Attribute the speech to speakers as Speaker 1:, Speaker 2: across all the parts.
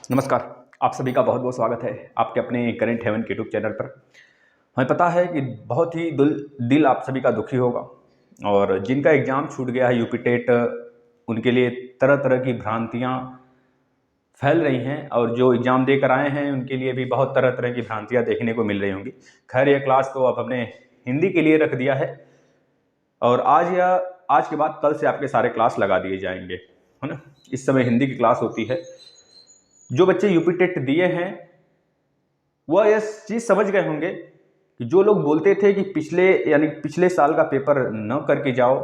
Speaker 1: नमस्कार। आप सभी का बहुत बहुत स्वागत है आपके अपने करेंट हेवन के यूट्यूब चैनल पर। हमें पता है कि बहुत ही दिल आप सभी का दुखी होगा और जिनका एग्ज़ाम छूट गया है यूपी टेट, उनके लिए तरह तरह की भ्रांतियां फैल रही हैं और जो एग्ज़ाम देकर आए हैं उनके लिए भी बहुत तरह तरह की भ्रांतियां देखने को मिल रही होंगी। खैर, ये क्लास तो अब हमने हिंदी के लिए रख दिया है और आज के बाद कल से आपके सारे क्लास लगा दिए जाएंगे, है ना। इस समय हिंदी की क्लास होती है। जो बच्चे यूपी टेट दिए हैं वह यह चीज़ समझ गए होंगे कि जो लोग बोलते थे कि पिछले साल का पेपर न करके जाओ,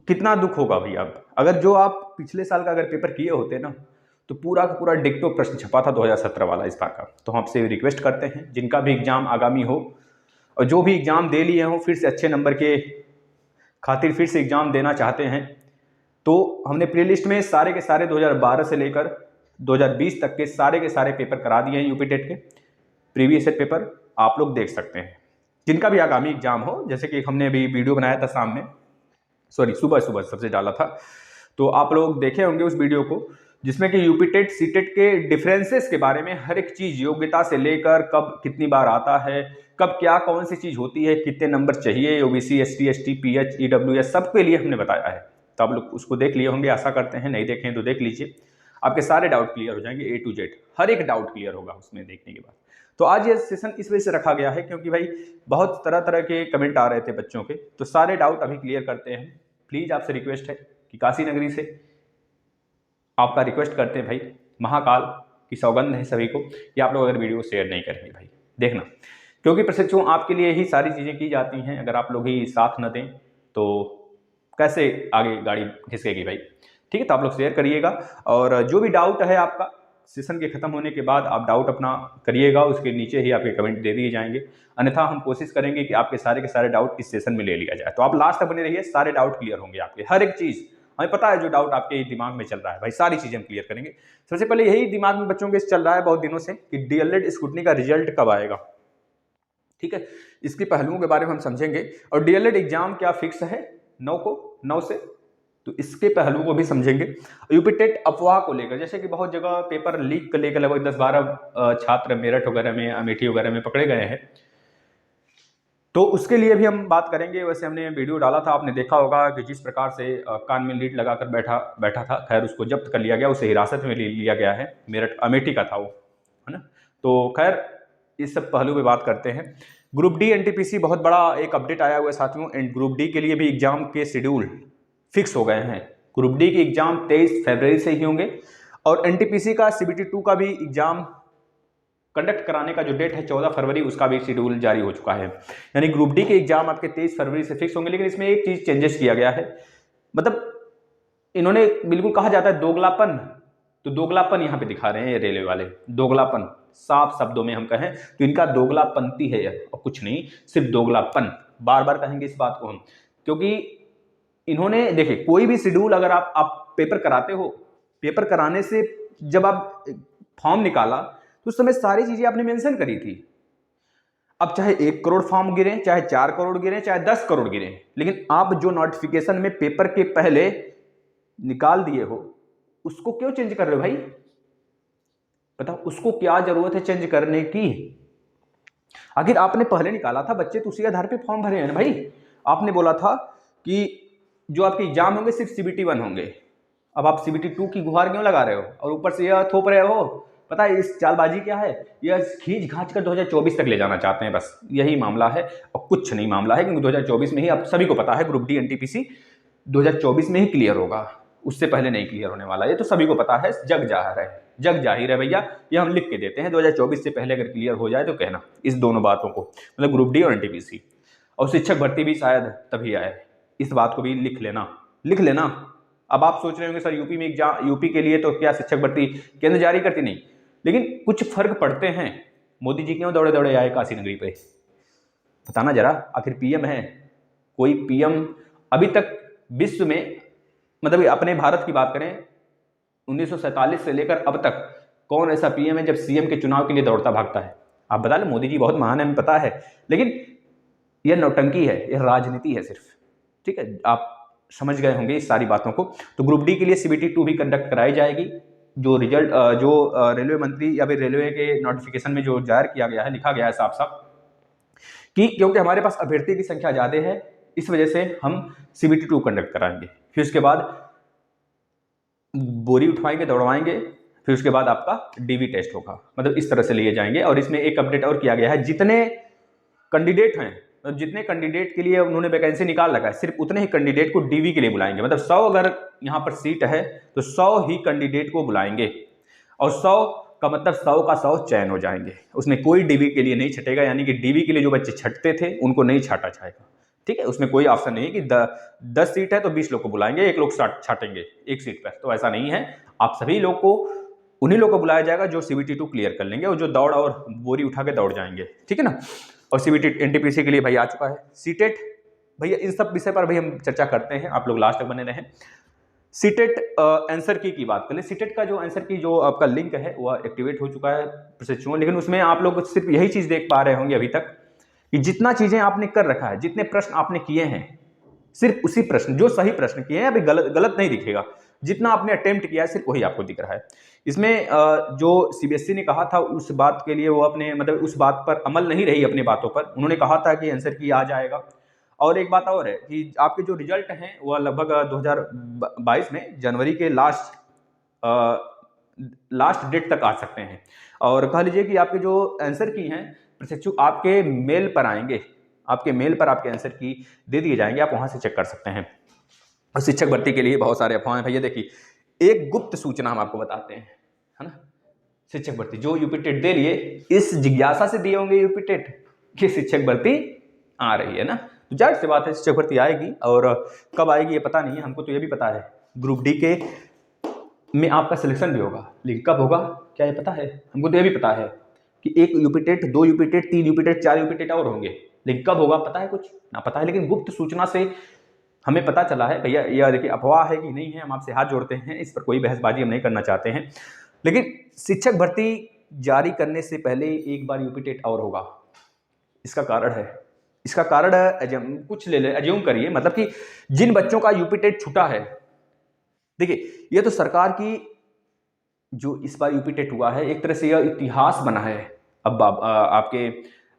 Speaker 1: कितना दुख होगा भाई। अब अगर जो आप पिछले साल का अगर पेपर किए होते ना, तो पूरा का पूरा डिक्टो प्रश्न छपा था 2017 वाला इस बार का। तो हम आपसे रिक्वेस्ट करते हैं, जिनका भी एग्जाम आगामी हो और जो भी एग्जाम दे लिए हों, फिर से अच्छे नंबर के खातिर फिर से एग्जाम देना चाहते हैं, तो हमने प्लेलिस्ट में सारे के सारे 2012 से लेकर 2020 तक के सारे पेपर करा दिए हैं। यूपी टेट के प्रीवियस ईयर पेपर आप लोग देख सकते हैं, जिनका भी आगामी एग्जाम हो। जैसे कि हमने अभी वीडियो बनाया था सुबह सबसे डाला था, तो आप लोग देखे होंगे उस वीडियो को, जिसमें कि यूपी टेट सी टेट के डिफरेंसेस के बारे में हर एक चीज, योग्यता से लेकर कब कितनी बार आता है, कब क्या कौन सी चीज होती है, कितने नंबर चाहिए, OBC ST ST pH EWS, सबके लिए हमने बताया है। तो आप लोग उसको देख लिए होंगे, आशा करते हैं। नहीं देखें तो देख लीजिए, आपके सारे डाउट क्लियर हो जाएंगे। ए टू जेड हर एक डाउट क्लियर होगा उसमें देखने के बाद। तो आज ये सेशन इस वजह से रखा गया है क्योंकि भाई बहुत तरह तरह के कमेंट आ रहे थे बच्चों के, तो सारे डाउट अभी क्लियर करते हैं। प्लीज आपसे रिक्वेस्ट है कि काशी नगरी से आपका रिक्वेस्ट करते हैं भाई, महाकाल की सौगंध है सभी को कि आप लोग अगर वीडियो शेयर नहीं करेंगे भाई, देखना, क्योंकि प्रशिक्षु आपके लिए ही सारी चीज़ें की जाती हैं। अगर आप लोग ही साथ न दें तो कैसे आगे गाड़ी खिसकेगी भाई। ठीक है, तो आप लोग शेयर करिएगा और जो भी डाउट है आपका सेशन के खत्म होने के बाद आप डाउट अपना करिएगा, उसके नीचे ही आपके कमेंट दे दिए जाएंगे। अन्यथा हम कोशिश करेंगे कि आपके सारे के सारे डाउट इस सेशन में ले लिया जाए। तो आप लास्ट तक बने रहिए, सारे डाउट क्लियर होंगे आपके, हर एक चीज़। हमें पता है जो डाउट आपके दिमाग में चल रहा है भाई, सारी चीज़ें हम क्लियर करेंगे। सबसे पहले यही दिमाग में बच्चों के चल रहा है बहुत दिनों से कि डीएलएड स्क्रूटनी का रिजल्ट कब आएगा। ठीक है, इसके पहलुओं के बारे में हम समझेंगे और डीएलएड एग्जाम क्या फिक्स है 9 से, तो इसके पहलुओं को भी समझेंगे। यूपी टेट अफवाह को लेकर, जैसे कि बहुत जगह पेपर लीक को लेकर लगभग 10-12 छात्र मेरठ वगैरह में, अमेठी वगैरह में पकड़े गए हैं, तो उसके लिए भी हम बात करेंगे। वैसे हमने वीडियो डाला था, आपने देखा होगा कि जिस प्रकार से कान में लीड लगाकर बैठा था। खैर, उसको जब्त कर लिया गया, उसे हिरासत में लिया गया है। मेरठ अमेठी का था वो, है ना। तो खैर, इस सब पहलू पे बात करते हैं। ग्रुप डी एनटीपीसी बहुत बड़ा एक अपडेट आया हुआ है साथियों। एंड ग्रुप डी के लिए भी एग्जाम के शेड्यूल फिक्स हो गए हैं। ग्रुप डी के एग्जाम 23 फरवरी से ही होंगे और एनटीपीसी का सीबीटी 2 का भी एग्जाम कंडक्ट कराने का जो डेट है 14 फरवरी, उसका भी शेड्यूल जारी हो चुका है। यानी ग्रुप डी के एग्जाम आपके 23 फरवरी से फिक्स होंगे। लेकिन इसमें एक चीज चेंजेस किया गया है, मतलब इन्होंने बिल्कुल, कहा जाता है दोगलापन, तो दोगलापन यहाँ पे दिखा रहे हैं ये रेलवे वाले। दोगलापन, साफ शब्दों में हम कहें तो इनका दोगलापंती है और कुछ नहीं, सिर्फ दोगलापन। बार बार कहेंगे इस बात को हम, क्योंकि इन्होंने देखिए, कोई भी शेड्यूल अगर आप पेपर कराते हो, पेपर कराने से जब आप फॉर्म निकाला तो उस समय सारी चीजें आपने मेंशन करी थी। अब चाहे 1 करोड़ फॉर्म गिरे, चाहे 4 करोड़ गिरे, चाहे 10 करोड़ गिरे, लेकिन आप जो नोटिफिकेशन में पेपर के पहले निकाल दिए हो, उसको क्यों चेंज कर रहे हो भाई? बताओ, उसको क्या जरूरत है चेंज करने की? आखिर आपने पहले निकाला था, बच्चे तो उसी आधार पे फॉर्म भरे हैं ना भाई। आपने बोला था कि जो आपके एग्जाम होंगे सिर्फ सीबीटी 1 होंगे, अब आप सीबीटी 2 की गुहार क्यों लगा रहे हो और ऊपर से यह थोप रहे हो? पता है इस चालबाजी क्या है? यह खींच घांच कर 2024 तक ले जाना चाहते हैं, बस यही मामला है और कुछ नहीं मामला है। क्योंकि 2024 में ही आप सभी को पता है ग्रुप डी एनटीपीसी 2024 में ही क्लियर होगा, उससे पहले नहीं क्लियर होने वाला। ये तो सभी को पता है, जग जाहिर है भैया। ये हम लिख के देते हैं, 2024 से पहले अगर क्लियर हो जाए तो कहना इस दोनों बातों को, मतलब ग्रुप डी और एनटीपीसी। और शिक्षक भर्ती भी शायद तभी आए, इस बात को भी लिख लेना। अब आप सोच रहे होंगे सर यूपी में एग्जाम, यूपी के लिए तो क्या शिक्षक भर्ती केंद्र जारी करती नहीं, लेकिन कुछ फर्क पड़ते हैं। मोदी जी क्यों दौड़े दौड़े आए काशी नगरी पे? बताना जरा, आखिर पीएम है कोई? पीएम अभी तक विश्व में, मतलब अपने भारत की बात करें 1947 से लेकर अब तक कौन ऐसा पीएम है जब सीएम के चुनाव के लिए दौड़ता भागता है? आप बता लो। मोदी जी बहुत महान है, हमें पता है, लेकिन यह नौटंकी है, यह राजनीति है सिर्फ। ठीक है, आप समझ गए होंगे इस सारी बातों को। तो ग्रुप डी के लिए CBT 2 भी कंडक्ट कराई जाएगी। जो रिजल्ट जो रेलवे मंत्री या फिर रेलवे के नोटिफिकेशन में जो जाहिर किया गया है, लिखा गया है साफ साफ कि क्योंकि हमारे पास अभ्यर्थी की संख्या ज़्यादा है, इस वजह से हम CBT 2 कंडक्ट कराएंगे। फिर उसके बाद बोरी उठवाएंगे, दौड़वाएंगे, फिर उसके बाद आपका DV टेस्ट होगा। मतलब इस तरह से लिए जाएंगे। और इसमें एक अपडेट और किया गया है, जितने कैंडिडेट हैं, मतलब जितने कैंडिडेट के लिए उन्होंने वैकेंसी निकाल रखा है, सिर्फ उतने ही कैंडिडेट को DV के लिए बुलाएंगे। मतलब 100 अगर यहाँ पर सीट है तो 100 ही कैंडिडेट को बुलाएंगे, और 100 का मतलब 100 का 100 चयन हो जाएंगे। उसमें कोई DV के लिए नहीं छटेगा, यानी कि DV के लिए जो बच्चे छटते थे उनको नहीं छाटा जाएगा। ठीक है, उसमें कोई ऑप्शन नहीं है कि 10 सीट है तो 20 लोग को बुलाएंगे, 1 लोग छाटेंगे एक सीट पर, तो ऐसा नहीं है। आप सभी लोग को, उन्हीं लोग को बुलाया जाएगा जो CBT 2 क्लियर कर लेंगे और जो दौड़ और बोरी उठा के दौड़ जाएंगे। ठीक है ना। और CBT NTPC के लिए भाई आ चुका है। सीटेट भैया, इन सब विषय पर भाई हम चर्चा करते हैं, आप लोग लास्ट तक बने रहें। सीटेट आंसर की बात करें, सीटेट का जो आंसर की जो आपका लिंक है वह एक्टिवेट हो चुका है प्रशिक्षुओं, लेकिन उसमें आप लोग सिर्फ यही चीज देख पा रहे होंगे अभी तक कि जितना चीजें आपने कर रखा है, जितने प्रश्न आपने किए हैं, सिर्फ उसी प्रश्न, जो सही प्रश्न किए हैं, अभी गलत नहीं दिखेगा, जितना आपने अटेम्प्ट किया है सिर्फ वही आपको दिख रहा है। इसमें जो CBSE ने कहा था उस बात के लिए वो अपने मतलब उस बात पर अमल नहीं रही अपनी बातों पर। उन्होंने कहा था कि आंसर की आ जाएगा। और एक बात और है कि आपके जो रिजल्ट हैं वह लगभग 2022 में जनवरी के लास्ट डेट तक आ सकते हैं। और कह लीजिए कि आपके जो आंसर की हैं प्रशिक्षु आपके मेल पर आएंगे, आपके मेल पर आपके आंसर की दे दिए जाएंगे, आप वहां से चेक कर सकते हैं। और शिक्षक भर्ती के लिए बहुत सारे अफवाह हैं भैया। देखिए, एक गुप्त सूचना हम आपको बताते हैं, है ना। शिक्षक भर्ती जो यूपी टेट दे लिए, इस जिज्ञासा से दिए होंगे यूपी टेट कि शिक्षक भर्ती आ रही है ना, तो जाहिर सी बात है शिक्षक भर्ती आएगी। और कब आएगी ये पता नहीं है हमको, तो ये भी पता है ग्रुप डी के में आपका सिलेक्शन भी होगा, लेकिन कब होगा क्या ये पता है हमको, तो ये भी पता है कि 1 UP TET, 2 UP TET, 3 UP TET, 4 UP TET और होंगे, लेकिन कब होगा पता है कुछ ना पता है। लेकिन गुप्त सूचना से हमें पता चला है भैया। यह देखिए अफवाह है कि नहीं है, हम आपसे हाथ जोड़ते हैं, इस पर कोई बहसबाजी हम नहीं करना चाहते हैं। लेकिन शिक्षक भर्ती जारी करने से पहले एक बार यूपी टेट और होगा। इसका कारण है, इसका कारण कुछ ले ले अज्यूम करिए, मतलब कि जिन बच्चों का यूपी टेट छूटा है, देखिए ये तो सरकार की जो इस बार यूपी टेट हुआ है, एक तरह से यह इतिहास बना है। अब आपके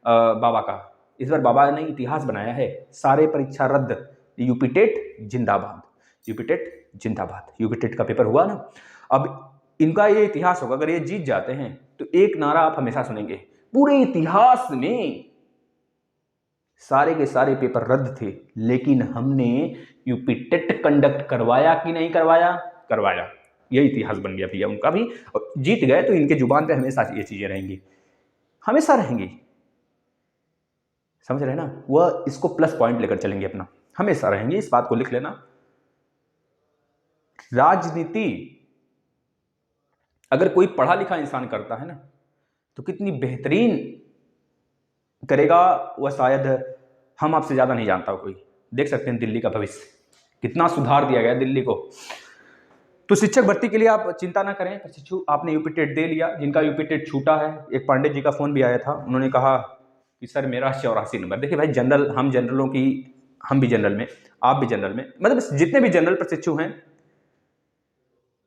Speaker 1: बाबा का इस बार बाबा ने इतिहास बनाया है, सारे परीक्षा रद्द, यूपी टेट जिंदाबाद, यूपी टेट जिंदाबाद। यूपी टेट का पेपर हुआ ना, अब इनका ये इतिहास होगा। अगर ये जीत जाते हैं तो एक नारा आप हमेशा सुनेंगे, पूरे इतिहास में सारे के सारे पेपर रद्द थे, लेकिन हमने यूपी टेट कंडक्ट करवाया कि नहीं करवाया, करवाया। यह इतिहास बन गया भैया उनका भी, और जीत गए तो इनके जुबान पे हमेशा ये चीजें रहेंगी, हमेशा रहेंगी, समझ रहे ना। वह इसको प्लस पॉइंट लेकर चलेंगे अपना, हमेशा रहेंगे, इस बात को लिख लेना। राजनीति अगर कोई पढ़ा लिखा इंसान करता है ना, तो कितनी बेहतरीन करेगा वह शायद हम आपसे ज्यादा नहीं जानता कोई। देख सकते हैं दिल्ली का भविष्य, कितना सुधार दिया गया दिल्ली को। तो शिक्षक भर्ती के लिए आप चिंता ना करें प्रशिक्षु, आपने यूपी टेट दे लिया। जिनका यूपी टेट छूटा है, एक पांडे जी का फोन भी आया था, उन्होंने कहा कि सर मेरा 84 नंबर। देखिए भाई, जनरल, हम जनरलों की, हम भी जनरल में, आप भी जनरल में, मतलब जितने भी जनरल प्रशिक्षु हैं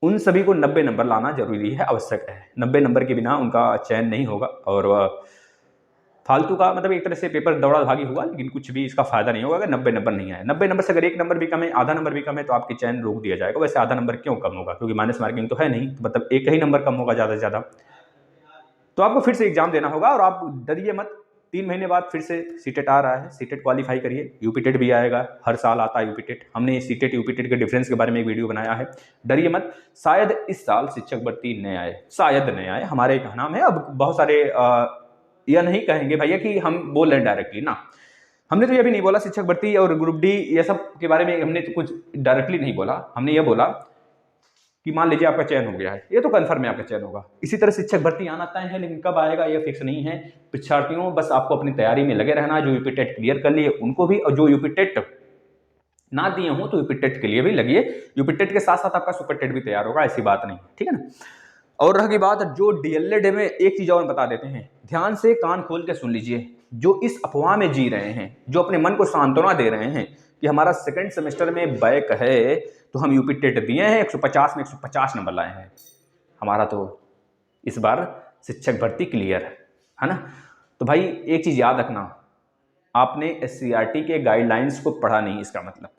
Speaker 1: उन सभी को 90 नंबर लाना जरूरी है, आवश्यक है। 90 नंबर के बिना उनका चयन नहीं होगा। और फालतू का मतलब एक तरह से पेपर दौड़ा भागी हुआ, लेकिन कुछ भी इसका फायदा नहीं होगा अगर 90 नंबर नहीं आए। 90 नंबर से अगर 1 नंबर भी कम है, आधा नंबर भी कम है, तो आपकी चयन रोक दिया जाएगा। वैसे आधा नंबर क्यों कम होगा, क्योंकि माइनस मार्किंग तो है नहीं, तो मतलब 1 ही नंबर कम होगा ज़्यादा से ज़्यादा। तो आपको फिर से एग्जाम देना होगा, और आप डरिए मत, 3 महीने बाद फिर से सीटेट आ रहा है, सीटेट क्वालिफाई करिए। यूपी टेट भी आएगा, हर साल आता है यूपी टेट। हमने सीटेट यूपी टेट के डिफरेंस के बारे में एक वीडियो बनाया है, डरिए मत। शायद इस साल शिक्षक भर्ती न आए, शायद न आए, हमारे कहना है। अब बहुत सारे यह नहीं कहेंगे भैया कि हम बोल रहे हैं डायरेक्टली ना, हमने तो यह भी नहीं बोला शिक्षक भर्ती और ग्रुप डी ये सब के बारे में, हमने तो कुछ डायरेक्टली नहीं बोला। हमने यह बोला कि मान लीजिए आपका चयन हो गया है, ये तो कंफर्म है आपका चयन होगा। इसी तरह शिक्षक भर्ती आना तय है, लेकिन कब आएगा ये फिक्स नहीं है। परीक्षार्थियों बस आपको अपनी तैयारी में लगे रहना, जो यूपी टेट क्लियर कर लिए उनको भी, और जो यूपी टेट ना दिए हों तो यूपी टेट के लिए भी लगिए। यूपी टेट के साथ साथ आपका सुपर टेट भी तैयार होगा, ऐसी बात नहीं, ठीक है ना। और रह गई बात जो डीएलएड में, एक चीज और बता देते हैं, ध्यान से कान खोल के सुन लीजिए। जो इस अफवाह में जी रहे हैं, जो अपने मन को सांत्वना दे रहे हैं कि हमारा सेकंड सेमेस्टर में बैक है तो हम यूपी टेट दिए हैं 150 में 150 नंबर लाए हैं, हमारा तो इस बार शिक्षक भर्ती क्लियर है ना। तो भाई एक चीज़ याद रखना, आपने SCRT के गाइडलाइंस को पढ़ा नहीं, इसका मतलब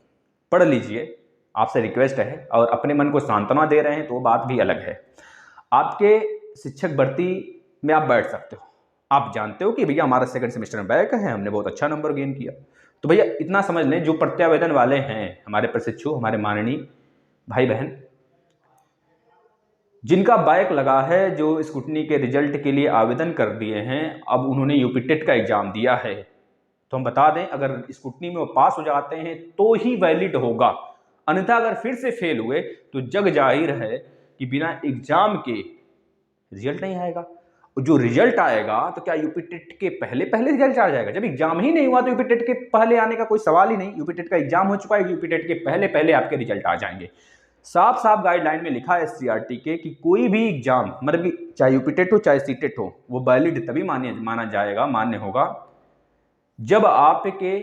Speaker 1: पढ़ लीजिए, आपसे रिक्वेस्ट है। और अपने मन को सांत्वना दे रहे हैं तो बात भी अलग है। आपके शिक्षक भर्ती में आप बैठ सकते हो, आप जानते हो कि भैया हमारा सेकंड सेमेस्टर में बैक है, हमने बहुत अच्छा नंबर गेन किया, तो भैया इतना समझ लें, जो प्रत्यावेदन वाले हैं हमारे प्रशिक्षु, हमारे माननीय भाई बहन, जिनका बैक लगा है, जो स्कूटनी के रिजल्ट के लिए आवेदन कर दिए हैं, अब उन्होंने यूपी टेट का एग्जाम दिया है, तो हम बता दें अगर स्कूटनी में वो पास हो जाते हैं तो ही वैलिड होगा, अन्यथा अगर फिर से फेल हुए तो जग जाहिर है कि बिना एग्जाम के रिजल्ट नहीं आएगा। और जो रिजल्ट आएगा तो क्या यूपी टेट के पहले पहले रिजल्ट आ जाएगा? जब एग्जाम ही नहीं हुआ तो यूपी टेट के पहले आने का कोई सवाल ही नहीं। यूपी टेट का एग्जाम हो चुका है, यूपी टेट के पहले पहले आपके रिजल्ट आ जाएंगे। साफ साफ गाइडलाइन में लिखा है SCRT के कि कोई भी एग्जाम, मतलब कि चाहे यूपी टेट हो चाहे सीटेट हो, वो वैलिड तभी माना जाएगा, मान्य होगा जब आपके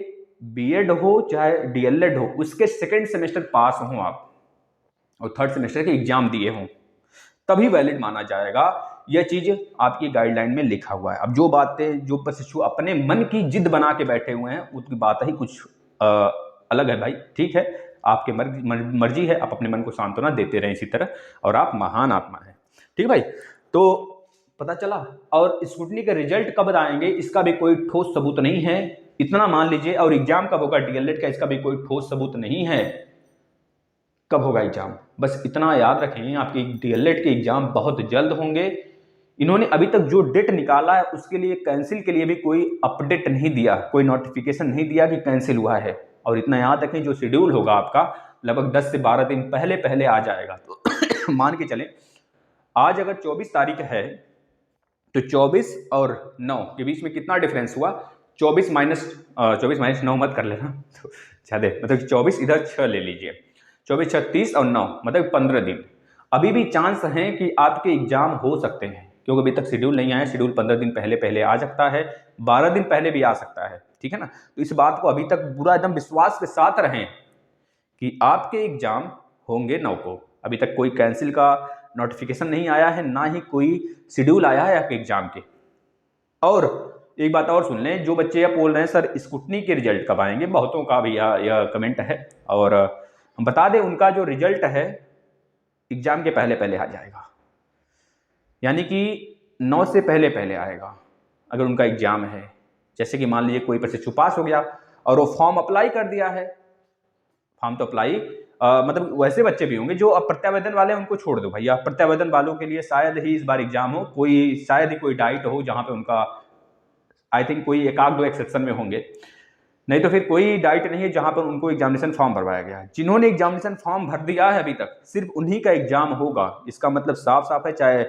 Speaker 1: बीएड हो चाहे डीएलएड हो, उसके सेकेंड सेमेस्टर पास हो आप और थर्ड सेमेस्टर के एग्जाम दिए हों, तभी वैलिड माना जाएगा। यह चीज आपकी गाइडलाइन में लिखा हुआ है। अब जो बातें जो प्रशिक्षु अपने मन की जिद बना के बैठे हुए हैं, उसकी बात ही कुछ अलग है भाई। ठीक है, आपके मर्जी है, आप अपने मन को सांत्वना देते रहें इसी तरह, और आप महान आत्मा हैं। ठीक है भाई, तो पता चला। और स्कूटनी के रिजल्ट कब आएंगे इसका भी कोई ठोस सबूत नहीं है, इतना मान लीजिए। और एग्जाम कब होगा डीएलएड का, इसका भी कोई ठोस सबूत नहीं है कब होगा एग्जाम। बस इतना याद रखें, आपके डीएलएड के एग्जाम बहुत जल्द होंगे। इन्होंने अभी तक जो डेट निकाला है उसके लिए कैंसिल के लिए भी कोई अपडेट नहीं दिया, कोई नोटिफिकेशन नहीं दिया कि कैंसिल हुआ है। और इतना याद रखें, जो शेड्यूल होगा आपका लगभग 10 से 12 दिन पहले पहले आ जाएगा। तो मान के चलें आज अगर 24 तारीख है तो 24 और 9 के बीच में कितना डिफरेंस हुआ? 24 माइनस 9 मत कर लेना, तो ज़्यादा मतलब 24 इधर 6 ले लीजिए, 24 36 और 9 मतलब 15 दिन। अभी भी चांस है कि आपके एग्जाम हो सकते हैं, क्योंकि अभी तक शेड्यूल नहीं आया। शेड्यूल 15 दिन पहले पहले आ सकता है, 12 दिन पहले भी आ सकता है। ठीक है ना, तो इस बात को अभी तक पूरा एकदम विश्वास के साथ रहें कि आपके एग्जाम होंगे 9 को। अभी तक कोई कैंसिल का नोटिफिकेशन नहीं आया है, ना ही कोई शेड्यूल आया है आपके एग्जाम के। और एक बात और सुन लें, जो बच्चे अब बोल रहे हैं सर स्कूटनी के रिजल्ट कब आएंगे, बहुतों का भी यह कमेंट है, और हम बता दें उनका जो रिजल्ट है एग्जाम के पहले पहले आ जाएगा, यानी कि 9 से पहले पहले आएगा अगर उनका एग्जाम है। जैसे कि मान लीजिए कोई प्रशिक्षु पास हो गया और वो फॉर्म अप्लाई कर दिया है, फॉर्म तो अप्लाई मतलब वैसे बच्चे भी होंगे जो अब प्रत्यावेदन वाले हैं, उनको छोड़ दो भैया। प्रत्यावेदन वालों के लिए शायद ही इस बार एग्जाम हो, कोई शायद ही कोई डाइट हो जहां पे उनका आई थिंक कोई एक आध दो एक्सेप्शन में होंगे, नहीं तो फिर कोई डाइट नहीं है जहां पर उनको एग्जामिनेशन फॉर्म भरवाया गया है। जिन्होंने एग्जामिनेशन फॉर्म भर दिया है अभी तक, सिर्फ उन्हीं का एग्जाम होगा। इसका मतलब साफ साफ है, चाहे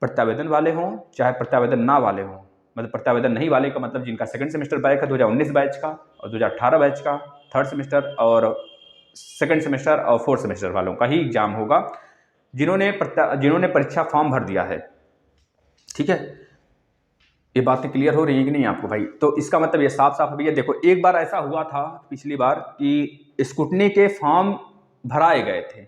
Speaker 1: प्रत्यावेदन वाले हों चाहे प्रत्यावेदन ना वाले हों। मतलब प्रत्यावेदन नहीं वाले का मतलब जिनका सेकंड सेमेस्टर बैच है 2019 बैच का और 2018 बैच का थर्ड सेमेस्टर और सेकंड सेमेस्टर और फोर्थ सेमेस्टर वालों का ही एग्जाम होगा, जिन्होंने परीक्षा फॉर्म भर दिया है। ठीक है, ये बातें क्लियर हो रही है कि नहीं आपको भाई? तो इसका मतलब ये साफ साफ भैया देखो, एक बार ऐसा हुआ था पिछली बार कि स्कूटनी के फॉर्म भराए गए थे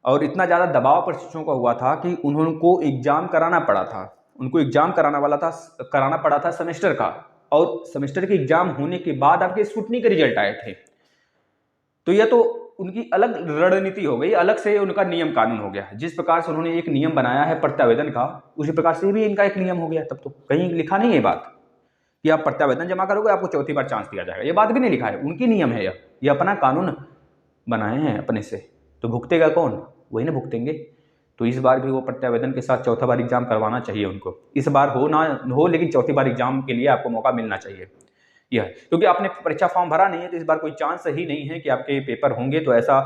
Speaker 1: और इतना ज़्यादा दबाव प्रशिक्षुओं का हुआ था कि उनको एग्जाम कराना पड़ा था, उनको एग्जाम कराना पड़ा था सेमेस्टर का, और सेमेस्टर के एग्जाम होने के बाद आपके स्कूटनी के रिजल्ट आए थे। तो यह तो उनकी अलग रणनीति हो गई, अलग से उनका नियम कानून हो गया। जिस प्रकार से उन्होंने एक नियम बनाया है प्रत्यावेदन का, उसी प्रकार से भी इनका एक नियम हो गया। तब तो कहीं लिखा नहीं है बात कि आप प्रत्यावेदन जमा करोगे आपको चौथी बार चांस दिया जाएगा, ये बात भी नहीं लिखा है। उनकी नियम है, यह अपना कानून बनाए हैं अपने से, तो भुगतेगा कौन? वही ना भुगतेंगे। तो इस बार भी वो प्रत्यावेदन के साथ चौथा बार एग्जाम करवाना चाहिए उनको। इस बार हो ना हो, लेकिन चौथी बार एग्जाम के लिए आपको मौका मिलना चाहिए। यह है क्योंकि आपने परीक्षा फॉर्म भरा नहीं है, तो इस बार कोई चांस ही नहीं है कि आपके पेपर होंगे। तो ऐसा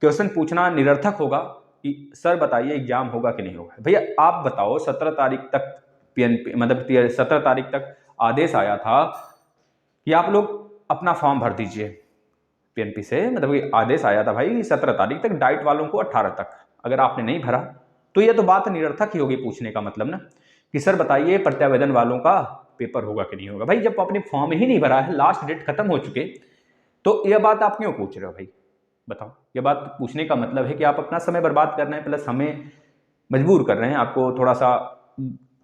Speaker 1: क्वेश्चन पूछना निरर्थक होगा कि सर बताइए एग्जाम होगा कि नहीं होगा। भैया आप बताओ, 17 तारीख तक PNP मतलब 17 तारीख तक आदेश आया था कि आप लोग अपना फॉर्म भर दीजिए PNP से, मतलब आदेश आया था भाई 17 तारीख तक, डाइट वालों को 18 तक। अगर आपने नहीं भरा तो यह तो बात निरर्थक ही होगी पूछने का मतलब ना, कि सर बताइए प्रत्यावेदन वालों का पेपर होगा कि नहीं होगा। भाई जब आपने फॉर्म ही नहीं भरा है, लास्ट डेट खत्म हो चुके, तो यह बात आप क्यों पूछ रहे हो भाई? बताओ। ये बात पूछने का मतलब है कि आप अपना समय बर्बाद कर रहे हैं, प्लस हमें मजबूर कर रहे हैं। आपको थोड़ा सा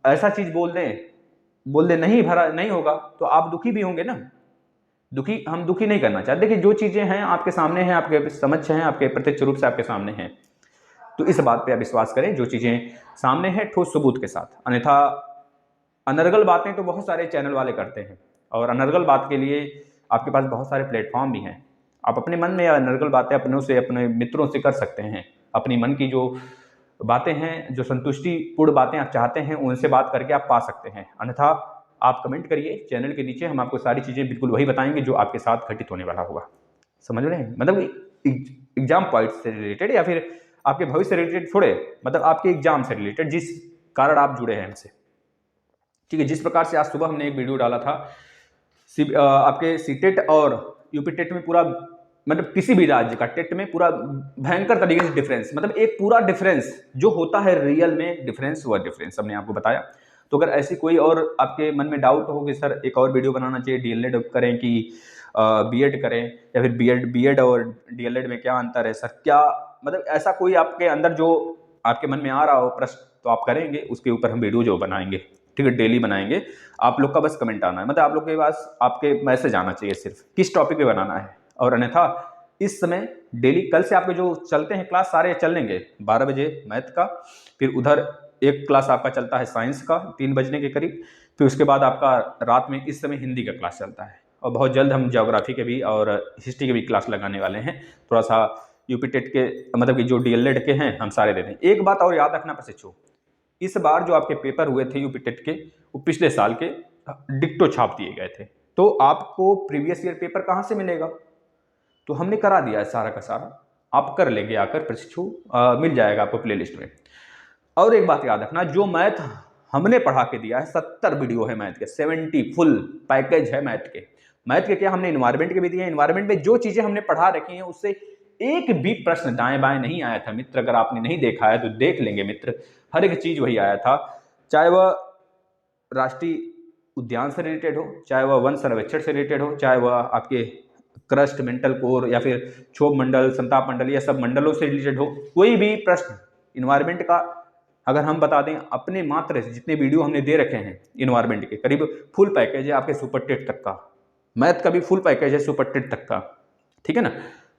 Speaker 1: ऐसा चीज बोल दें नहीं भरा नहीं होगा तो आप दुखी भी होंगे ना। हम दुखी नहीं करना चाहते। देखिए जो चीजें हैं आपके सामने हैं, आपके समक्ष हैं, आपके प्रत्यक्ष रूप से आपके सामने हैं, तो इस बात पे आप विश्वास करें जो चीजें सामने हैं ठोस सबूत के साथ। अन्यथा अनर्गल बातें तो बहुत सारे चैनल वाले करते हैं, और अनर्गल बात के लिए आपके पास बहुत सारे प्लेटफॉर्म भी हैं। आप अपने मन में अनर्गल बातें अपनों से, अपने मित्रों से कर सकते हैं। अपनी मन की जो बातें हैं, जो संतुष्टिपूर्ण बातें आप चाहते हैं, उनसे बात करके आप पा सकते हैं। अन्यथा आप कमेंट करिए चैनल के नीचे, हम आपको सारी चीज़ें बिल्कुल वही बताएंगे जो आपके साथ घटित होने वाला होगा। समझ रहे हैं? मतलब एग्जाम पॉइंट से रिलेटेड या फिर आपके भविष्य से रिलेटेड छोड़े, मतलब आपके एग्जाम से रिलेटेड जिस कारण आप जुड़े हैं हमसे। ठीक है, जिस प्रकार से आज सुबह हमने एक वीडियो डाला था आपके सीटेट और यूपी टेट में पूरा, मतलब किसी भी राज्य का टेट में पूरा भयंकर तरीके से डिफरेंस, मतलब एक पूरा डिफरेंस जो होता है रियल में डिफरेंस, वह डिफरेंस हमने आपको बताया। तो अगर ऐसी कोई और आपके मन में डाउट हो कि सर एक और वीडियो बनाना चाहिए, डीएलएड करें कि बीएड करें, या फिर बीएड और डीएलएड में क्या अंतर है सर, क्या मतलब ऐसा कोई आपके अंदर जो आपके मन में आ रहा हो प्रश्न, तो आप करेंगे, उसके ऊपर हम वीडियो जो बनाएंगे, ठीक है, डेली बनाएंगे। आप लोग का बस कमेंट आना है, मतलब आप लोग के पास आपके मैसेज आना चाहिए सिर्फ किस टॉपिक पे बनाना है। और अन्यथा इस समय डेली कल से आपके जो चलते हैं क्लास सारे चलेंगे 12 बजे मैथ का, फिर उधर एक क्लास आपका चलता है साइंस का 3 बजने के करीब, फिर उसके बाद आपका रात में इस समय हिंदी का क्लास चलता है, और बहुत जल्द हम ज्योग्राफी के भी और हिस्ट्री के भी क्लास लगाने वाले हैं। थोड़ा सा यूपी टेट के मतलब कि जो डीएलएड के हैं हम सारे दे दें। एक बात और याद रखना प्रशिक्षु, इस बार जो आपके पेपर हुए थे यूपी टेट के, वो पिछले साल के डिक्टो छाप दिए गए थे। तो आपको प्रीवियस ईयर पेपर कहाँ से मिलेगा? तो हमने करा दिया है सारा का सारा, आप कर लेंगे आकर प्रशिक्षु, मिल जाएगा आपको प्लेलिस्ट में। और एक बात याद रखना, जो मैथ हमने पढ़ा के दिया है 70 वीडियो है मैथ के, 70 फुल पैकेज है मैथ के क्या हमने इन्वायरमेंट के भी दिए हैं। इन्वायरमेंट में जो चीजें हमने पढ़ा रखी हैं उससे एक भी प्रश्न दाएं बाएं नहीं आया था मित्र। अगर आपने नहीं देखा है तो देख लेंगे मित्र, हर एक चीज वही आया था, चाहे वह राष्ट्रीय उद्यान से रिलेटेड हो, चाहे वह वन सर्वेक्षण से रिलेटेड हो, चाहे वह आपके क्रस्ट मेंटल कोर या फिर क्षोभ मंडल, संताप मंडल, या सब मंडलों से रिलेटेड हो, कोई भी प्रश्न इन्वायरमेंट का अगर हम बता दें, अपने मात्र जितने वीडियो हमने दे रखे हैं इन्वायरमेंट के, करीब फुल पैकेज है आपके सुपर टेट तक का, मैथ का भी फुल पैकेज है सुपर टेट तक का, ठीक है ना।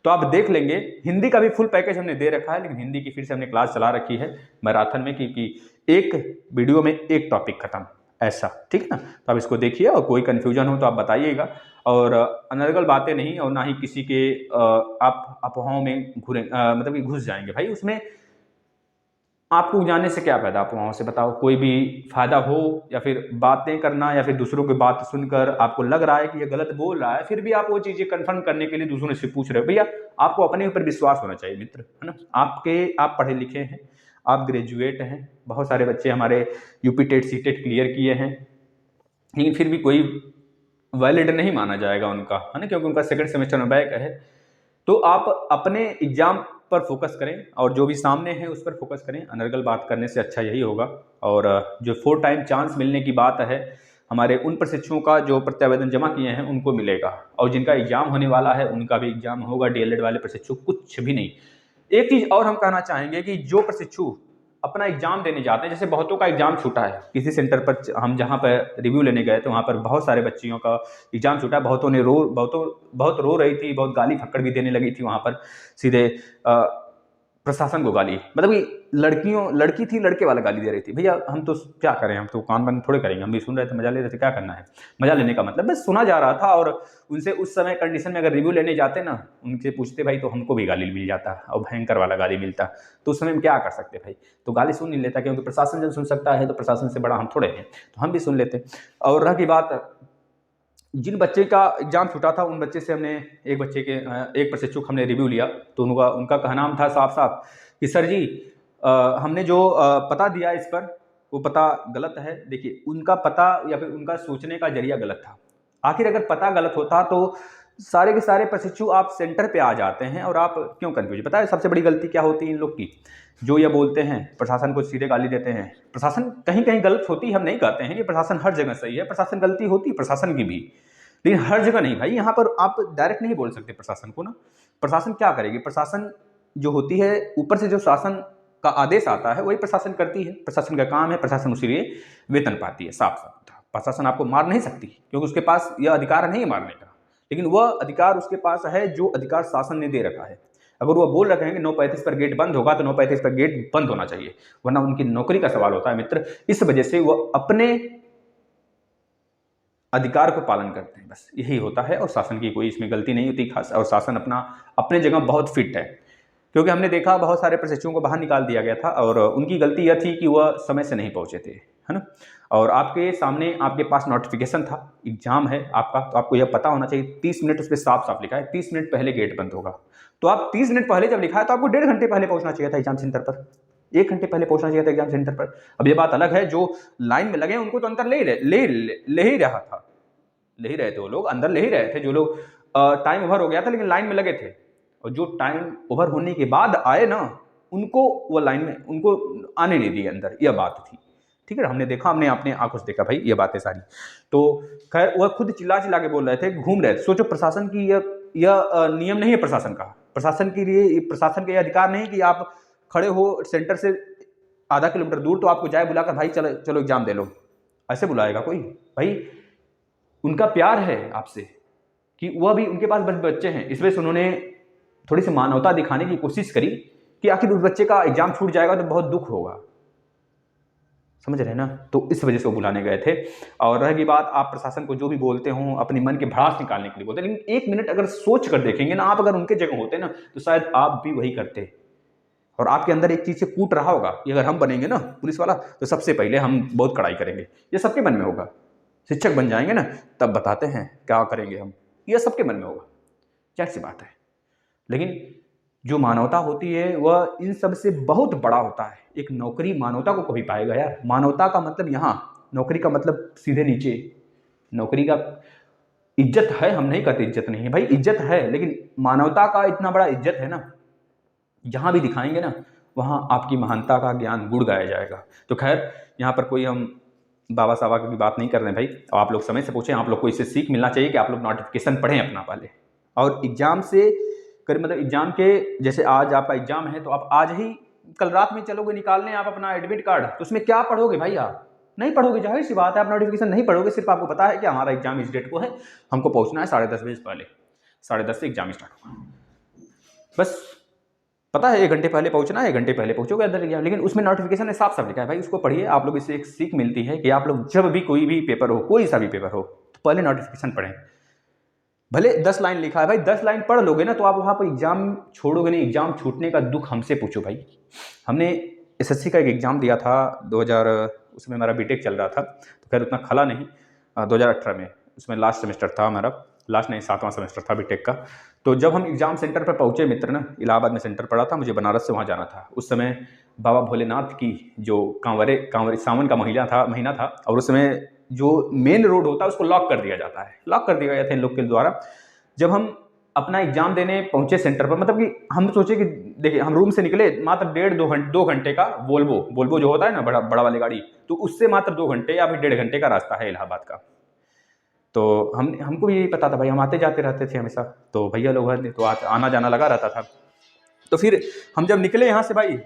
Speaker 1: तो आप देख लेंगे, हिंदी का भी फुल पैकेज हमने दे रखा है, लेकिन हिंदी की फिर से हमने क्लास चला रखी है मैराथन में, क्योंकि एक वीडियो में एक टॉपिक खत्म, ऐसा, ठीक है ना। तो आप इसको देखिए, और कोई कंफ्यूजन हो तो आप बताइएगा, और अनर्गल बातें नहीं, और ना ही किसी के आप अफवाहों में मतलब कि घुस जाएंगे। भाई उसमें आपको जानने से क्या फायदा अफवाहों से, बताओ। कोई भी फायदा हो, या फिर बातें करना, या फिर दूसरों की बात सुनकर आपको लग रहा है कि ये गलत बोल रहा है, फिर भी आप वो चीजें कंफर्म करने के लिए दूसरों से पूछ रहे हो। भैया आपको अपने ऊपर विश्वास होना चाहिए मित्र, है ना। आप पढ़े लिखे हैं, आप ग्रेजुएट हैं, बहुत सारे बच्चे हमारे UP TET C TET clear किए हैं, लेकिन फिर भी कोई वैलिड नहीं माना जाएगा उनका, है ना, क्योंकि उनका सेकंड सेमेस्टर में बैक है। तो आप अपने एग्जाम पर फोकस करें, और जो भी सामने है उस पर फोकस करें। अनर्गल बात करने से अच्छा यही होगा। और जो 4 टाइम चांस मिलने की बात है, हमारे उन प्रशिक्षुओं का जो प्रत्यावेदन जमा किए हैं उनको मिलेगा, और जिनका एग्जाम होने वाला है उनका भी एग्जाम होगा। डीएलएड वाले प्रशिक्षु कुछ भी नहीं। एक चीज और हम कहना चाहेंगे कि जो प्रशिक्षु अपना एग्जाम देने जाते हैं, जैसे बहुतों का एग्जाम छूटा है किसी सेंटर पर, हम जहाँ पर रिव्यू लेने गए तो वहाँ पर बहुत सारे बच्चियों का एग्जाम छूटा, बहुत रो रही थी, बहुत गाली फक्कड़ भी देने लगी थी वहाँ पर, सीधे प्रशासन को गाली, मतलब कि लड़की थी लड़के वाला गाली दे रही थी। भैया हम तो क्या करें, हम तो कान बंद थोड़े करेंगे, हम भी सुन रहे थे, मजा ले रहे थे, क्या करना है। मजा लेने का मतलब बस सुना जा रहा था, और उनसे उस समय कंडीशन में अगर रिव्यू लेने जाते ना, उनसे पूछते भाई तो हमको भी गाली मिल जाता, और भयंकर वाला गाली मिलता, तो उस समय हम क्या कर सकते भाई। तो गाली सुन नहीं लेता, क्योंकि प्रशासन जब सुन सकता है तो प्रशासन से बड़ा हम थोड़े हैं, तो हम भी सुन लेते। और रह की बात, जिन बच्चे का एग्जाम छूटा था उन बच्चे से हमने एक प्रशिक्षक हमने रिव्यू लिया, तो उनका कहना था साफ साफ कि सर जी हमने जो पता दिया इस पर, वो पता गलत है। देखिए उनका पता या फिर उनका सोचने का जरिया गलत था। आखिर अगर पता गलत होता तो सारे के सारे प्रशिक्षु आप सेंटर पे आ जाते हैं, और आप क्यों कंफ्यूज। पता है सबसे बड़ी गलती क्या होती है इन लोग की, जो ये बोलते हैं प्रशासन को सीधे गाली देते हैं। प्रशासन कहीं कहीं गलत होती है, हम नहीं कहते हैं कि प्रशासन हर जगह सही है, प्रशासन गलती होती है प्रशासन की भी, लेकिन हर जगह नहीं भाई। यहाँ पर आप डायरेक्ट नहीं बोल सकते प्रशासन को ना। प्रशासन क्या करेगी, प्रशासन जो होती है ऊपर से जो शासन का आदेश आता है वही प्रशासन करती है, प्रशासन का काम है, प्रशासन उसी लिए वेतन पाती है। साफ साफ था, प्रशासन आपको मार नहीं सकती क्योंकि उसके पास यह अधिकार नहीं है मारने का, लेकिन वह अधिकार उसके पास है जो अधिकार शासन ने दे रखा है। अगर वो बोल रखे हैं कि 9:35 पर गेट बंद होगा तो 9:35 पर गेट बंद होना चाहिए, वरना उनकी नौकरी का सवाल होता है मित्र। इस वजह से वो अपने अधिकार को पालन करते हैं, बस यही होता है। और शासन की कोई इसमें गलती नहीं होती खास, और शासन अपने जगह बहुत फिट है, क्योंकि हमने देखा बहुत सारे प्रशिक्षुओं को बाहर निकाल दिया गया था और उनकी गलती यह थी कि वह समय से नहीं पहुंचे थे, है ना। और आपके सामने आपके पास नोटिफिकेशन था, एग्जाम है आपका, तो आपको यह पता होना चाहिए 30 मिनट उस पर साफ साफ लिखा है 30 मिनट पहले गेट बंद होगा। तो आप 30 मिनट पहले जब लिखा है तो आपको 1.5 घंटे पहले पहुंचना चाहिए था एग्जाम सेंटर पर, 1 घंटे पहले पहुंचना चाहिए था एग्जाम सेंटर पर। अब ये बात अलग है, जो लाइन में लगे उनको तो अंदर ले ही रहा था, ले ही रहे थे वो लोग, अंदर ले ही रहे थे। जो लोग टाइम ओवर हो गया था लेकिन लाइन में लगे थे, और जो टाइम ओवर होने के बाद आए ना, उनको वो लाइन में उनको आने नहीं दिए अंदर, यह बात थी। ठीक है, हमने देखा, हमने अपने आंखों से देखा भाई ये बातें सारी। तो खैर वह खुद चिल्ला चिल्ला के बोल रहे थे, घूम रहे थे। सोचो प्रशासन की यह नियम नहीं है प्रशासन का, प्रशासन के लिए, प्रशासन का यह अधिकार नहीं कि आप खड़े हो सेंटर से आधा किलोमीटर दूर तो आपको जाए बुलाकर भाई चलो चलो एग्जाम दे लो, ऐसे बुलाएगा कोई? भाई उनका प्यार है आपसे कि वह भी, उनके पास बच्चे हैं, इस वजह से उन्होंने थोड़ी सी मानवता दिखाने की कोशिश करी कि आखिर उस बच्चे का एग्जाम छूट जाएगा तो बहुत दुख होगा, समझ रहे हैं ना। तो इस वजह से वो बुलाने गए थे। और रहेगी बात, आप प्रशासन को जो भी बोलते हो अपने मन के भड़ास निकालने के लिए बोलते हैं, लेकिन 1 मिनट अगर सोच कर देखेंगे ना आप, अगर उनके जगह होते ना तो शायद आप भी वही करते। और आपके अंदर एक चीज से कूट रहा होगा कि अगर हम बनेंगे ना पुलिस वाला तो सबसे पहले हम बहुत कड़ाई करेंगे, ये सबके मन में होगा। शिक्षक बन जाएंगे ना तब बताते हैं क्या करेंगे हम, यह सबके मन में होगा, क्या सी बात है। लेकिन जो मानवता होती है वह इन सब से बहुत बड़ा होता है। एक नौकरी मानवता को कभी पाएगा यार, मानवता का मतलब यहाँ, नौकरी का मतलब सीधे नीचे, नौकरी का इज्जत है, हम नहीं कहते इज्जत नहीं है भाई, इज्जत है, लेकिन मानवता का इतना बड़ा इज्जत है ना, जहां भी दिखाएंगे ना वहां आपकी महानता का ज्ञान गुड़ गाया जाएगा। तो खैर यहाँ पर कोई हम बाबा साहब की बात नहीं कर रहे हैं भाई, और आप लोग समय से पूछें, आप लोग को इससे सीख मिलना चाहिए कि आप लोग नोटिफिकेशन पढ़ें अपना पहले, और एग्जाम से कर मतलब एग्जाम के, जैसे आज आपका एग्जाम है तो आप आज ही कल रात में चलोगे निकालने आप अपना एडमिट कार्ड, तो उसमें क्या पढ़ोगे भाई? आप नहीं पढ़ोगे, जाहिर सी बात है, आप नोटिफिकेशन नहीं पढ़ोगे, सिर्फ आपको पता है कि हमारा एग्जाम इस डेट को है, हमको पहुंचना है 10:30 बजे पहले, 10:30 से एग्जाम स्टार्ट होगा, बस पता है 1 घंटे पहले पहुंचना है, 1 घंटे पहले पहुंचोगे अंदर एग्जाम। लेकिन उसमें नोटिफिकेशन में साफ साफ लिखा है भाई, उसको पढ़िए आप लोग, इससे एक सीख मिलती है कि आप लोग जब भी कोई भी पेपर हो, कोई सा भी पेपर हो, तो पहले नोटिफिकेशन पढ़ें। भले 10 लाइन लिखा है भाई, 10 लाइन पढ़ लोगे ना तो आप वहाँ पर एग्जाम छोड़ोगे नहीं। एग्जाम छूटने का दुख हमसे पूछो भाई। हमने एसएससी का एक एग्जाम दिया था 2000, उसमें मेरा बीटेक चल रहा था, तो खैर उतना खला नहीं, 2018 में, उसमें लास्ट सेमेस्टर था हमारा, लास्ट नहीं 7वां सेमेस्टर था बीटेक का। तो जब हम एग्जाम सेंटर पर पहुंचे मित्र ना, इलाहाबाद में सेंटर पड़ा था, मुझे बनारस से वहाँ जाना था। उस समय बाबा भोलेनाथ की जो कांवरे सावन का महीना था, और उस समय जो मेन रोड होता है उसको लॉक कर दिया जाता है, लॉक कर दिया गया था इन लोग के द्वारा। जब हम अपना एग्जाम देने पहुंचे सेंटर पर, मतलब कि हम सोचे कि देखिए, हम रूम से निकले मात्र 1.5-2 घंटे का, वोल्वो जो होता है ना बड़ा वाली गाड़ी, तो उससे मात्र 2 घंटे या फिर 1.5 घंटे का रास्ता है इलाहाबाद का। तो हमको भी यही पता था भाई, हम आते जाते रहते थे हमेशा, तो भैया लोग तो आना जाना लगा रहता था। तो फिर हम जब निकले यहाँ से भाई,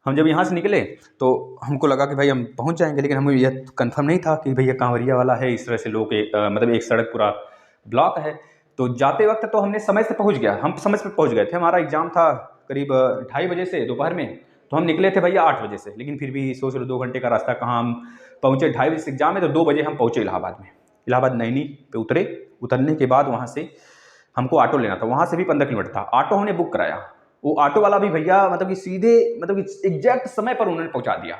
Speaker 1: हम जब यहाँ से निकले तो हमको लगा कि भाई हम पहुँच जाएंगे, लेकिन हमें यह कंफर्म नहीं था कि भैया कांवरिया वाला है, इस तरह से लोग मतलब एक सड़क पूरा ब्लॉक है। तो जाते वक्त तो हमने समय से पहुँच गया, हम समय से पहुँच गए थे। हमारा एग्जाम था करीब 2:30 बजे से दोपहर में, तो हम निकले थे भैया 8 बजे से, लेकिन फिर भी सोच लो 2 घंटे का रास्ता कहाँ, हम पहुँचे 2:30 बजे से एग्जाम है, तो 2 बजे हम पहुँचे इलाहाबाद में। इलाहाबाद नैनी पे उतरे, उतरने के बाद वहाँ से हमको ऑटो लेना था, वहाँ से भी 15 किलोमीटर था। ऑटो हमने बुक कराया, वो ऑटो वाला भी भैया मतलब कि सीधे, मतलब कि एग्जैक्ट समय पर उन्होंने पहुंचा दिया।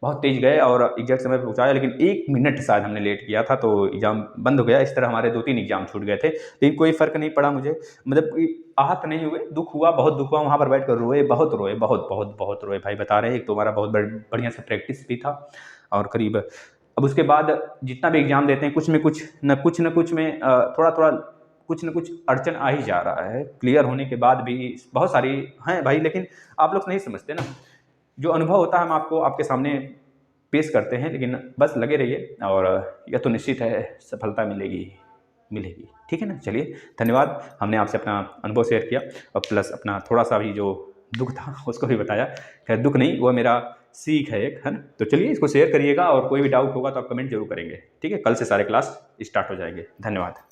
Speaker 1: बहुत तेज गए और एग्जैक्ट समय पर पहुंचाया, लेकिन 1 मिनट शायद हमने लेट किया था तो एग्जाम बंद हो गया। इस तरह हमारे 2-3 एग्जाम छूट गए थे, लेकिन कोई फर्क नहीं पड़ा मुझे, मतलब आहत नहीं हुए, दुख हुआ, बहुत दुख हुआ। वहाँ पर बैठ कर रोए, बहुत रोए, बहुत रोए भाई, बता रहे हैं। एक तो हमारा बहुत बढ़िया से प्रैक्टिस भी था, और करीब अब उसके बाद जितना भी एग्जाम देते हैं कुछ में कुछ न कुछ में थोड़ा थोड़ा कुछ न कुछ अड़चन आ ही जा रहा है। क्लियर होने के बाद भी बहुत सारी हैं भाई, लेकिन आप लोग नहीं समझते ना। जो अनुभव होता है हम आपको आपके सामने पेश करते हैं, लेकिन बस लगे रहिए और यह तो निश्चित है सफलता मिलेगी मिलेगी। ठीक है ना। चलिए धन्यवाद, हमने आपसे अपना अनुभव शेयर किया और प्लस अपना थोड़ा सा भी जो दुख था उसको भी बताया। खैर दुख नहीं, वो मेरा सीख है एक, है ना। तो चलिए इसको शेयर करिएगा और कोई भी डाउट होगा तो आप कमेंट जरूर करेंगे। ठीक है, कल से सारे क्लास स्टार्ट हो जाएंगे। धन्यवाद।